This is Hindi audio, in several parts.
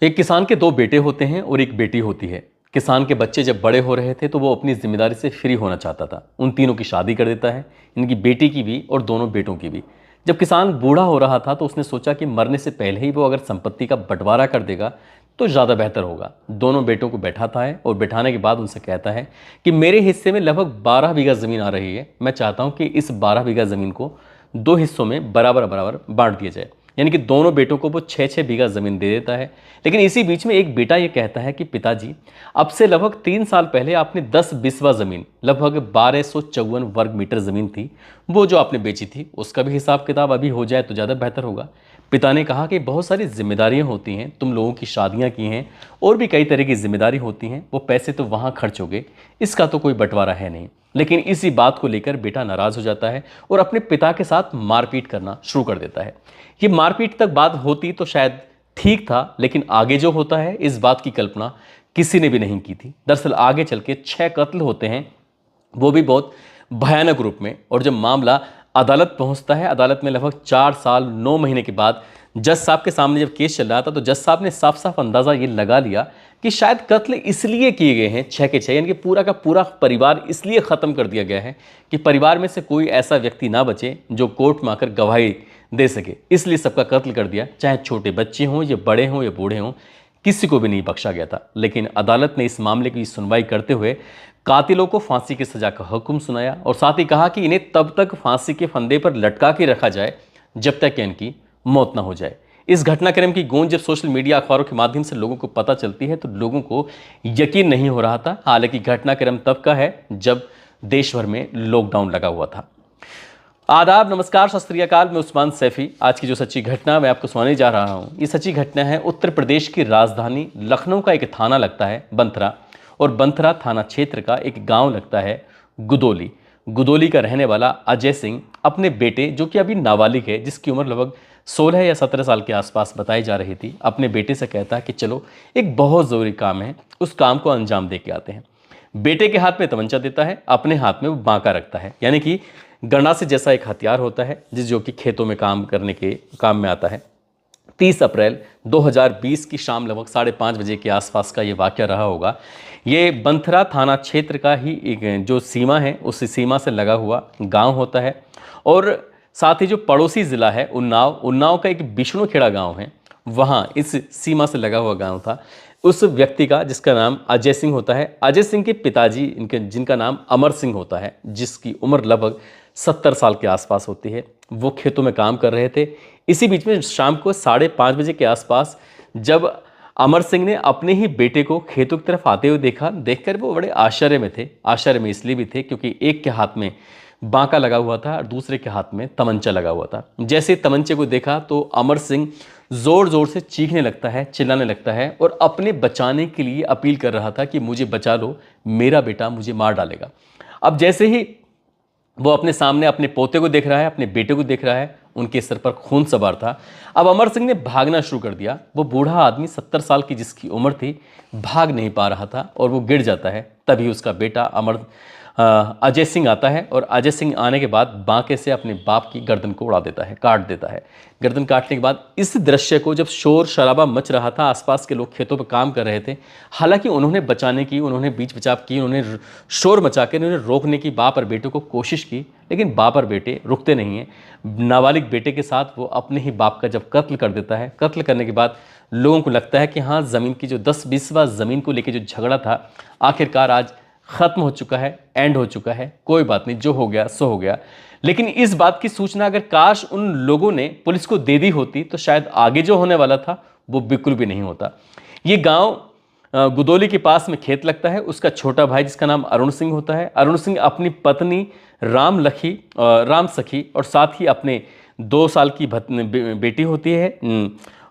एक किसान के दो बेटे होते हैं और एक बेटी होती है। किसान के बच्चे जब बड़े हो रहे थे तो वो अपनी जिम्मेदारी से फ्री होना चाहता था। उन तीनों की शादी कर देता है, इनकी बेटी की भी और दोनों बेटों की भी। जब किसान बूढ़ा हो रहा था तो उसने सोचा कि मरने से पहले ही वो अगर संपत्ति का बंटवारा कर देगा तो ज़्यादा बेहतर होगा। दोनों बेटों को बैठाता है और बैठाने के बाद उनसे कहता है कि मेरे हिस्से में लगभग 12 बीघा ज़मीन आ रही है। मैं चाहता हूँ कि इस 12 बीघा ज़मीन को दो हिस्सों में बराबर बराबर बांट दिया जाए। यानी कि दोनों बेटों को वो 6-6 बीघा ज़मीन दे देता है। लेकिन इसी बीच में एक बेटा ये कहता है कि पिताजी, अब से लगभग 3 साल पहले आपने 10 बिस्वा ज़मीन, लगभग 1254 वर्ग मीटर ज़मीन थी, वो जो आपने बेची थी, उसका भी हिसाब किताब अभी हो जाए तो ज़्यादा बेहतर होगा। पिता ने कहा कि बहुत सारी जिम्मेदारियां होती हैं, तुम लोगों की शादियां की हैं और भी कई तरह की जिम्मेदारी होती हैं, वो पैसे तो वहाँ खर्च हो गए, इसका तो कोई बंटवारा है नहीं। लेकिन इसी बात को लेकर बेटा नाराज़ हो जाता है और अपने पिता के साथ मारपीट करना शुरू कर देता है। ये मारपीट तक बात होती तो शायद ठीक था, लेकिन आगे जो होता है इस बात की कल्पना किसी ने भी नहीं की थी। दरअसल आगे चल के 6 कत्ल होते हैं, वो भी बहुत भयानक रूप में। और जब मामला अदालत पहुंचता है, अदालत में लगभग 4 साल 9 महीने के बाद जज साहब के सामने जब केस चल रहा था तो जज साहब ने साफ साफ अंदाज़ा ये लगा लिया कि शायद कत्ल इसलिए किए गए हैं 6 के 6, यानी कि पूरा का पूरा परिवार इसलिए ख़त्म कर दिया गया है कि परिवार में से कोई ऐसा व्यक्ति ना बचे जो कोर्ट में आकर गवाही दे सके, इसलिए सबका कत्ल कर दिया। चाहे छोटे बच्चे हों या बड़े हों या बूढ़े हों, किसी को भी नहीं बख्शा गया था। लेकिन अदालत ने इस मामले की सुनवाई करते हुए कातिलों को फांसी की सजा का हुक्म सुनाया और साथ ही कहा कि इन्हें तब तक फांसी के फंदे पर लटका के रखा जाए जब तक कि इनकी मौत ना हो जाए। इस घटनाक्रम की गूंज जब सोशल मीडिया अखबारों के माध्यम से लोगों को पता चलती है तो लोगों को यकीन नहीं हो रहा था। हालांकि घटनाक्रम तब का है जब देश भर में लॉकडाउन लगा हुआ था। आदाब, नमस्कार, सत श्री अकाल। मैं उस्मान सैफी। आज की जो सच्ची घटना मैं आपको सुनाने जा रहा हूँ, ये सच्ची घटना है उत्तर प्रदेश की राजधानी लखनऊ का एक थाना लगता है बंथरा, और बंथरा थाना क्षेत्र का एक गांव लगता है गुदोली। गुदोली का रहने वाला अजय सिंह अपने बेटे, जो कि अभी नाबालिग है, जिसकी उम्र लगभग 16 या 17 साल के आसपास बताई जा रही थी, अपने बेटे से कहता है कि चलो एक बहुत ज़रूरी काम है, उस काम को अंजाम दे के आते हैं। बेटे के हाथ में तमंचा देता है, अपने हाथ में वो बांका रखता है, यानी कि गंडासे जैसा एक हथियार होता है जो कि खेतों में काम करने के काम में आता है। 30 अप्रैल 2020 की शाम लगभग 5:30 बजे के आसपास का ये वाक़या रहा होगा। ये बंथरा थाना क्षेत्र का ही एक जो सीमा है, उस सीमा से लगा हुआ गांव होता है। और साथ ही जो पड़ोसी ज़िला है उन्नाव का एक विष्णुखेड़ा गांव है, वहाँ इस सीमा से लगा हुआ गांव था। उस व्यक्ति का, जिसका नाम अजय सिंह होता है, अजय सिंह के पिताजी जिनका नाम अमर सिंह होता है, जिसकी उम्र लगभग 70 साल के आसपास होती है, वो खेतों में काम कर रहे थे। इसी बीच में शाम को 5:30 बजे के आसपास जब अमर सिंह ने अपने ही बेटे को खेतों की तरफ आते हुए देखा, देखकर वो बड़े आश्चर्य में थे। आश्चर्य में इसलिए भी थे क्योंकि एक के हाथ में बांका लगा हुआ था और दूसरे के हाथ में तमंचा लगा हुआ था। जैसे तमंचे को देखा तो अमर सिंह ज़ोर ज़ोर से चीखने लगता है, चिल्लाने लगता है और अपने बचाने के लिए अपील कर रहा था कि मुझे बचा लो, मेरा बेटा मुझे मार डालेगा। अब जैसे ही वो अपने सामने अपने पोते को देख रहा है, अपने बेटे को देख रहा है, उनके सर पर खून सवार था। अब अमर सिंह ने भागना शुरू कर दिया। वो बूढ़ा आदमी 70 साल की जिसकी उम्र थी, भाग नहीं पा रहा था और वो गिर जाता है। तभी उसका बेटा अजय सिंह आता है और अजय सिंह आने के बाद बांके से अपने बाप की गर्दन को उड़ा देता है, काट देता है। गर्दन काटने के बाद इस दृश्य को, जब शोर शराबा मच रहा था, आसपास के लोग खेतों पर काम कर रहे थे, हालांकि उन्होंने बचाने की, उन्होंने बीच बचाव की, उन्होंने शोर मचा के उन्होंने रोकने की बाप और बेटे को कोशिश की, लेकिन बाप और बेटे रुकते नहीं हैं। नाबालिग बेटे के साथ वो अपने ही बाप का जब कत्ल कर देता है, कत्ल करने के बाद लोगों को लगता है कि हाँ, ज़मीन की जो 10-20वां ज़मीन को लेकर जो झगड़ा था, आखिरकार आज ख़त्म हो चुका है, एंड हो चुका है, कोई बात नहीं, जो हो गया सो हो गया। लेकिन इस बात की सूचना अगर काश उन लोगों ने पुलिस को दे दी होती तो शायद आगे जो होने वाला था वो बिल्कुल भी नहीं होता। ये गांव गुदोली के पास में खेत लगता है। उसका छोटा भाई जिसका नाम अरुण सिंह होता है, अरुण सिंह अपनी पत्नी राम सखी और साथ ही अपने 2 साल की बेटी होती है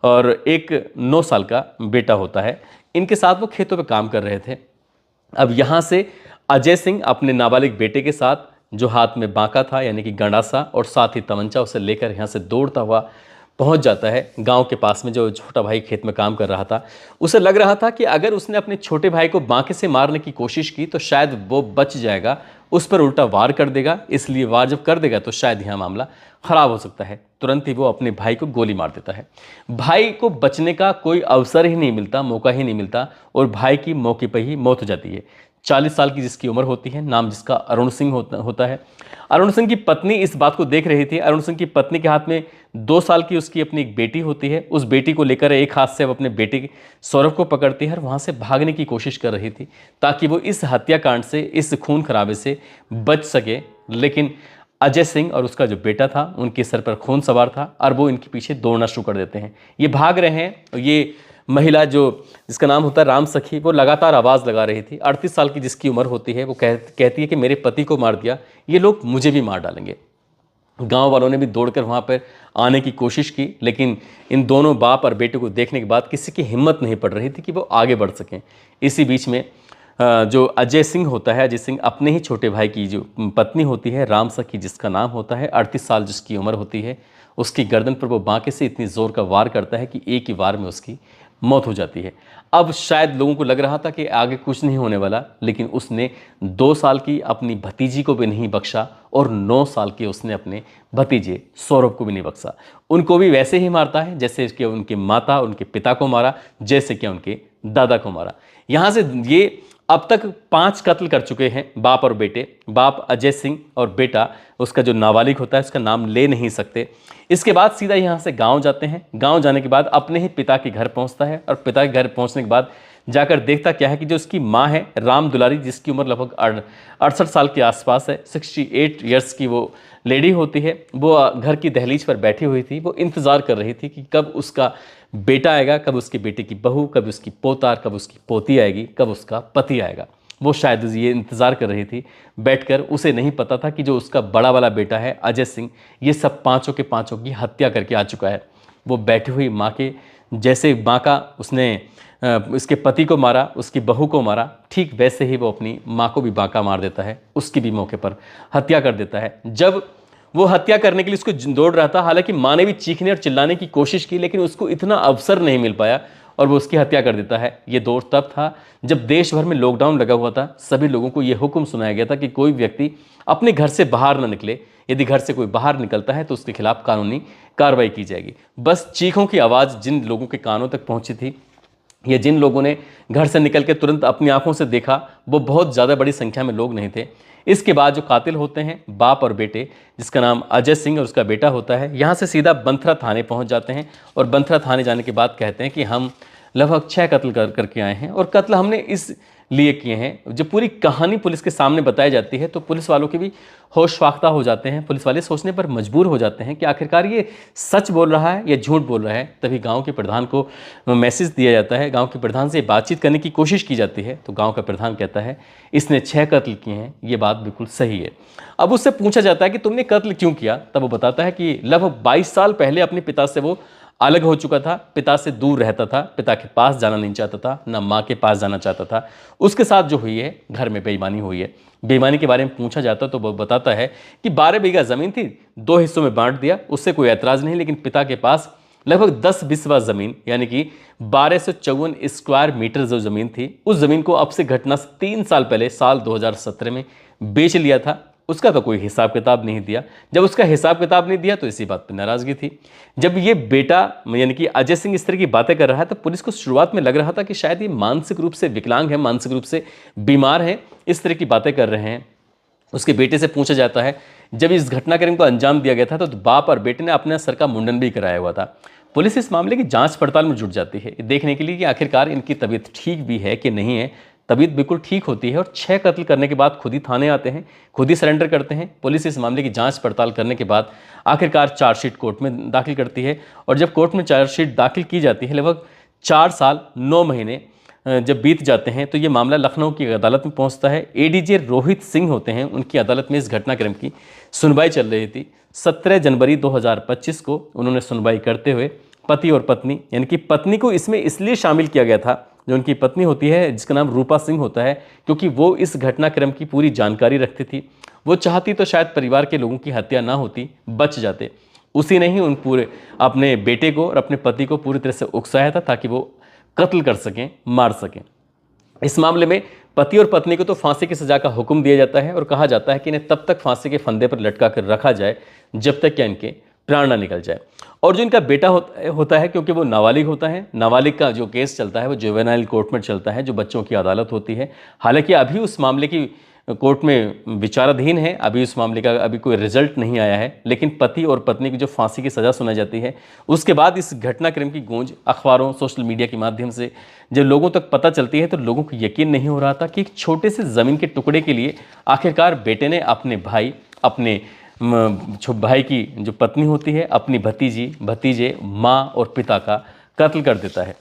और एक 9 साल का बेटा होता है, इनके साथ वो खेतों पे काम कर रहे थे। अब यहाँ से अजय सिंह अपने नाबालिग बेटे के साथ, जो हाथ में बांका था यानी कि गंडासा और साथ ही तमंचा, उसे लेकर यहाँ से दौड़ता हुआ पहुंच जाता है गांव के पास में। जो छोटा भाई खेत में काम कर रहा था, उसे लग रहा था कि अगर उसने अपने छोटे भाई को बांके से मारने की कोशिश की तो शायद वो बच जाएगा, उस पर उल्टा वार कर देगा। इसलिए वार जब कर देगा तो शायद यहाँ मामला खराब हो सकता है। तुरंत ही वो अपने भाई को गोली मार देता है। भाई को बचने का कोई अवसर ही नहीं मिलता, मौका ही नहीं मिलता, और भाई की मौके पर ही मौत हो जाती है। 40 साल की जिसकी उम्र होती है, नाम जिसका अरुण सिंह होता है। अरुण सिंह की पत्नी इस बात को देख रही थी। अरुण सिंह की पत्नी के हाथ में 2 साल की उसकी अपनी एक बेटी होती है। उस बेटी को लेकर एक हाथ से अब अपने बेटे सौरभ को पकड़ती है और वहां से भागने की कोशिश कर रही थी ताकि वो इस हत्याकांड से, इस खून खराबे से बच सके। लेकिन अजय सिंह और उसका जो बेटा था, उनके सर पर खून सवार था और वो इनके पीछे दौड़ना शुरू कर देते हैं। ये भाग रहे हैं। ये महिला जो जिसका नाम होता है राम सखी, वो लगातार आवाज़ लगा रही थी। 38 साल की जिसकी उम्र होती है, वो कहती है कि मेरे पति को मार दिया, ये लोग मुझे भी मार डालेंगे। गांव वालों ने भी दौड़कर वहां पर आने की कोशिश की, लेकिन इन दोनों बाप और बेटे को देखने के बाद किसी की हिम्मत नहीं पड़ रही थी कि वो आगे बढ़ सकें। इसी बीच में जो अजय सिंह होता है, अजय सिंह अपने ही छोटे भाई की जो पत्नी होती है राम सखी जिसका नाम होता है, 38 साल जिसकी उम्र होती है, उसकी गर्दन पर वो बांके से इतनी जोर का वार करता है कि एक ही वार में उसकी मौत हो जाती है। अब शायद लोगों को लग रहा था कि आगे कुछ नहीं होने वाला, लेकिन उसने 2 साल की अपनी भतीजी को भी नहीं बख्शा और 9 साल के उसने अपने भतीजे सौरभ को भी नहीं बख्शा। उनको भी वैसे ही मारता है जैसे कि उनके माता, उनके पिता को मारा, जैसे कि उनके दादा को मारा। यहाँ से ये अब तक 5 कत्ल कर चुके हैं, बाप और बेटे। बाप अजय सिंह और बेटा उसका जो नाबालिग होता है उसका नाम ले नहीं सकते। इसके बाद सीधा यहाँ से गांव जाते हैं। गांव जाने के बाद अपने ही पिता के घर पहुंचता है और पिता के घर पहुंचने के बाद जाकर देखता क्या है कि जो उसकी माँ है राम दुलारी, जिसकी उम्र लगभग 68 साल के आसपास है, 68 ईयर्स की वो लेडी होती है, वो घर की दहलीज पर बैठी हुई थी। वो इंतज़ार कर रही थी कि कब उसका बेटा आएगा, कब उसके बेटे की बहू, कब उसकी पोता, कब उसकी पोती आएगी, कब उसका पति आएगा। वो शायद ये इंतज़ार कर रही थी बैठकर। उसे नहीं पता था कि जो उसका बड़ा वाला बेटा है अजय सिंह, ये सब पाँचों के पाँचों की हत्या करके आ चुका है। वो बैठी हुई माँ के जैसे माँ का उसने इसके पति को मारा, उसकी बहू को मारा, ठीक वैसे ही वो अपनी माँ को भी बांका मार देता है, उसकी भी मौके पर हत्या कर देता है। जब वो हत्या करने के लिए उसको दौड़ रहा था, हालांकि माँ ने भी चीखने और चिल्लाने की कोशिश की, लेकिन उसको इतना अवसर नहीं मिल पाया और वो उसकी हत्या कर देता है। ये दौर तब था जब देश भर में लॉकडाउन लगा हुआ था। सभी लोगों को ये हुक्म सुनाया गया था कि कोई व्यक्ति अपने घर से बाहर न निकले। यदि घर से कोई बाहर निकलता है तो उसके खिलाफ कानूनी कार्रवाई की जाएगी। बस चीखों की आवाज़ जिन लोगों के कानों तक पहुंची थी, या जिन लोगों ने घर से निकल के तुरंत अपनी आंखों से देखा, वो बहुत ज़्यादा बड़ी संख्या में लोग नहीं थे। इसके बाद जो कातिल होते हैं बाप और बेटे, जिसका नाम अजय सिंह और उसका बेटा होता है, यहाँ से सीधा बंथरा थाने पहुँच जाते हैं और बंथरा थाने जाने के बाद कहते हैं कि हम लगभग 6 कत्ल करके आए हैं और कत्ल हमने इस लिए किए हैं। जब पूरी कहानी पुलिस के सामने बताई जाती है तो पुलिस वालों के भी होश फाख्ता हो जाते हैं। पुलिस वाले सोचने पर मजबूर हो जाते हैं कि आखिरकार ये सच बोल रहा है या झूठ बोल रहा है। तभी गांव के प्रधान को मैसेज दिया जाता है, गांव के प्रधान से बातचीत करने की कोशिश की जाती है। तो गांव का प्रधान कहता है इसने 6 कत्ल किए हैं, ये बात बिल्कुल सही है। अब उससे पूछा जाता है कि तुमने कत्ल क्यों किया, तब वो बताता है कि लगभग 22 साल पहले अपने पिता से वो अलग हो चुका था, पिता से दूर रहता था, पिता के पास जाना नहीं चाहता था, ना माँ के पास जाना चाहता था। उसके साथ जो हुई है घर में बेईमानी हुई है। बेईमानी के बारे में पूछा जाता तो वो बताता है कि 12 बीघा ज़मीन थी, 2 हिस्सों में बांट दिया, उससे कोई ऐतराज़ नहीं, लेकिन पिता के पास लगभग 10 बिस्वा ज़मीन यानी कि 1254 स्क्वायर मीटर जो ज़मीन थी, उस ज़मीन को अब से घटना 3 साल पहले साल 2017 में बेच लिया था। उसका तो कोई हिसाब किताब नहीं दिया। जब उसका हिसाब किताब नहीं दिया तो इसी बात पर नाराज़गी थी। जब ये बेटा यानी कि अजय सिंह इस तरह की बातें कर रहा है तो पुलिस को शुरुआत में लग रहा था कि शायद ये मानसिक रूप से विकलांग है, मानसिक रूप से बीमार है, इस तरह की बातें कर रहे हैं। उसके बेटे से पूछा जाता है जब इस घटनाक्रम को अंजाम दिया गया था तो बाप और बेटे ने अपने सर का मुंडन भी कराया हुआ था। पुलिस इस मामले की जांच पड़ताल में जुट जाती है देखने के लिए कि आखिरकार इनकी तबीयत ठीक भी है कि नहीं है। तबीयत बिल्कुल ठीक होती है और 6 कत्ल करने के बाद खुद ही थाने आते हैं, खुद ही सरेंडर करते हैं। पुलिस इस मामले की जांच पड़ताल करने के बाद आखिरकार चार्जशीट कोर्ट में दाखिल करती है और जब कोर्ट में चार्जशीट दाखिल की जाती है लगभग 4 साल 9 महीने जब बीत जाते हैं तो ये मामला लखनऊ की अदालत में पहुंचता है। एडीजे रोहित सिंह होते हैं, उनकी अदालत में इस घटनाक्रम की सुनवाई चल रही थी। 17 जनवरी 2025 को उन्होंने सुनवाई करते हुए पति और पत्नी यानी कि पत्नी को इसमें इसलिए शामिल किया गया था, जो उनकी पत्नी होती है जिसका नाम रूपा सिंह होता है, क्योंकि वो इस घटनाक्रम की पूरी जानकारी रखती थी। वो चाहती तो शायद परिवार के लोगों की हत्या ना होती, बच जाते। उसी ने ही उन पूरे अपने बेटे को और अपने पति को पूरी तरह से उकसाया था ताकि वो कत्ल कर सकें, मार सकें। इस मामले में पति और पत्नी को तो फांसी की सजा का हुक्म दिया जाता है और कहा जाता है कि इन्हें तब तक फांसी के फंदे पर लटका कर रखा जाए जब तक कि इनके प्राण ना निकल जाए। और जो इनका बेटा होता है, क्योंकि वो नाबालिग होता है, नाबालिग का जो केस चलता है वो जुवेनाइल कोर्ट में चलता है, जो बच्चों की अदालत होती है। हालांकि अभी उस मामले की कोर्ट में विचाराधीन है, अभी उस मामले का अभी कोई रिजल्ट नहीं आया है, लेकिन पति और पत्नी की जो फांसी की सज़ा सुनाई जाती है उसके बाद इस घटनाक्रम की गूंज अखबारों, सोशल मीडिया के माध्यम से जब लोगों तक पता चलती है तो लोगों को यकीन नहीं हो रहा था कि एक छोटे से ज़मीन के टुकड़े के लिए आखिरकार बेटे ने अपने भाई, अपने भाई की जो पत्नी होती है, अपनी भतीजी, भतीजे, माँ और पिता का कत्ल कर देता है।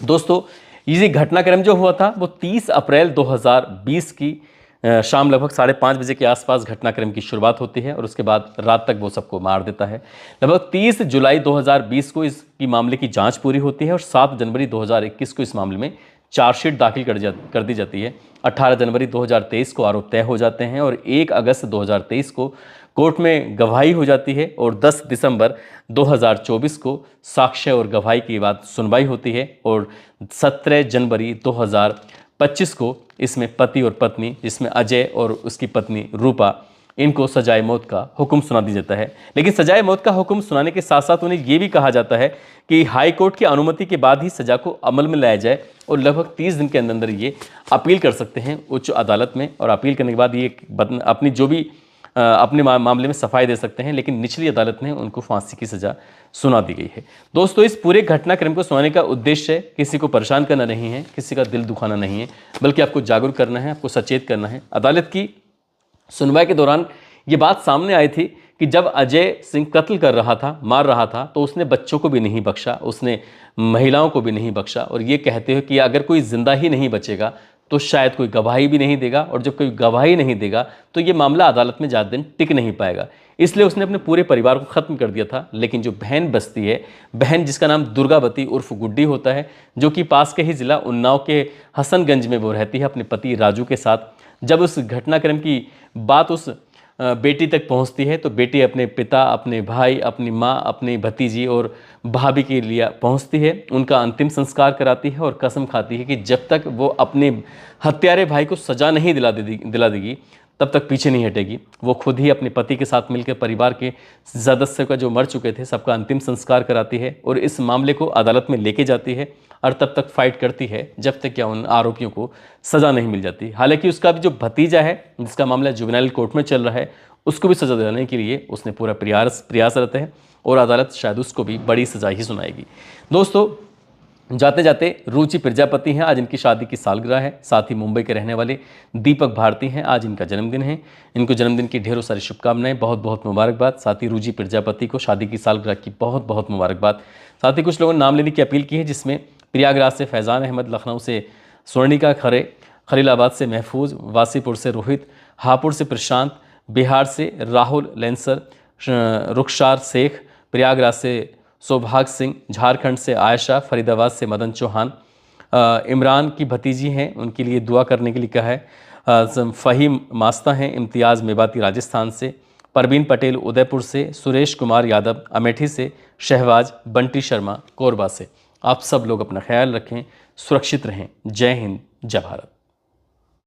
दोस्तों, ये घटनाक्रम जो हुआ था वो 30 अप्रैल 2020 की शाम लगभग 5:30 बजे के आसपास घटनाक्रम की शुरुआत होती है और उसके बाद रात तक वो सबको मार देता है। लगभग 30 जुलाई 2020 को इसकी मामले की जांच पूरी होती है और 7 जनवरी 2021 को इस मामले में चार्जशीट दाखिल कर दी जाती है। 18 जनवरी 2023 को आरोप तय हो जाते हैं और 1 अगस्त 2023 को कोर्ट में गवाही हो जाती है और 10 दिसंबर 2024 को साक्ष्य और गवाही की बात सुनवाई होती है और 17 जनवरी 2025 को इसमें पति और पत्नी, जिसमें अजय और उसकी पत्नी रूपा, इनको सजाए मौत का हुक्म सुना दिया जाता है। लेकिन सजाए मौत का हुक्म सुनाने के साथ साथ उन्हें यह भी कहा जाता है कि हाई कोर्ट की अनुमति के बाद ही सजा को अमल में लाया जाए और लगभग 30 दिन के अंदर ये अपील कर सकते हैं उच्च अदालत में और अपील करने के बाद ये अपनी जो भी अपने मामले में सफाई दे सकते हैं। लेकिन निचली अदालत ने उनको फांसी की सजा सुना दी गई है। दोस्तों, इस पूरे घटनाक्रम को सुनाने का उद्देश्य किसी को परेशान करना नहीं है, किसी का दिल दुखाना नहीं है, बल्कि आपको जागरूक करना है, आपको सचेत करना है। अदालत की सुनवाई के दौरान ये बात सामने आई थी कि जब अजय सिंह कत्ल कर रहा था, मार रहा था, तो उसने बच्चों को भी नहीं बख्शा, उसने महिलाओं को भी नहीं बख्शा और ये कहते हुए कि अगर कोई जिंदा ही नहीं बचेगा तो शायद कोई गवाही भी नहीं देगा और जब कोई गवाही नहीं देगा तो ये मामला अदालत में ज़्यादा दिन टिक नहीं पाएगा। इसलिए उसने अपने पूरे परिवार को ख़त्म कर दिया था। लेकिन जो बहन बसती है, बहन जिसका नाम दुर्गावती उर्फ गुड्डी होता है, जो कि पास के ही ज़िला उन्नाव के हसनगंज में वो रहती है अपने पति राजू के साथ, जब उस घटनाक्रम की बात उस बेटी तक पहुंचती है तो बेटी अपने पिता, अपने भाई, अपनी माँ, अपनी भतीजी और भाभी के लिए पहुंचती है, उनका अंतिम संस्कार कराती है और कसम खाती है कि जब तक वो अपने हत्यारे भाई को सजा नहीं दिला देगी तब तक पीछे नहीं हटेगी। वो खुद ही अपने पति के साथ मिलकर परिवार के सदस्य का जो मर चुके थे सबका अंतिम संस्कार कराती है और इस मामले को अदालत में लेके जाती है और तब तक फाइट करती है जब तक क्या उन आरोपियों को सज़ा नहीं मिल जाती। हालांकि उसका भी जो भतीजा है जिसका मामला जुवेनाइल कोर्ट में चल रहा है उसको भी सज़ा दिलाने के लिए उसने पूरा प्रयासरत है और अदालत शायद उसको भी बड़ी सज़ा ही सुनाएगी। दोस्तों, जाते जाते रुचि प्रजापति हैं, आज इनकी शादी की सालगिरह है। साथ ही मुंबई के रहने वाले दीपक भारती हैं, आज इनका जन्मदिन है। इनको जन्मदिन की ढेरों सारी शुभकामनाएं, बहुत बहुत मुबारकबाद। साथ ही रुचि प्रजापति को शादी की सालगिरह की बहुत बहुत मुबारकबाद। साथ ही कुछ लोगों ने नाम लेने की अपील की है, जिसमें प्रयागराज से फैज़ान अहमद, लखनऊ से स्वर्णिका खरे, खलीलाबाद से महफूज, वासीपुर से रोहित, हापुड़ से प्रशांत, बिहार से राहुल लेंसर, रुखसार शेख, प्रयागराज से सौभाग्य सिंह, झारखंड से आयशा, फरीदाबाद से मदन चौहान, इमरान की भतीजी हैं, उनके लिए दुआ करने के लिए कहा है। फ़हीम मास्ता हैं, इम्तियाज़ मेवाती राजस्थान से, परवीन पटेल उदयपुर से, सुरेश कुमार यादव अमेठी से, शहबाज बंटी शर्मा कोरबा से। आप सब लोग अपना ख्याल रखें, सुरक्षित रहें। जय हिंद, जय भारत।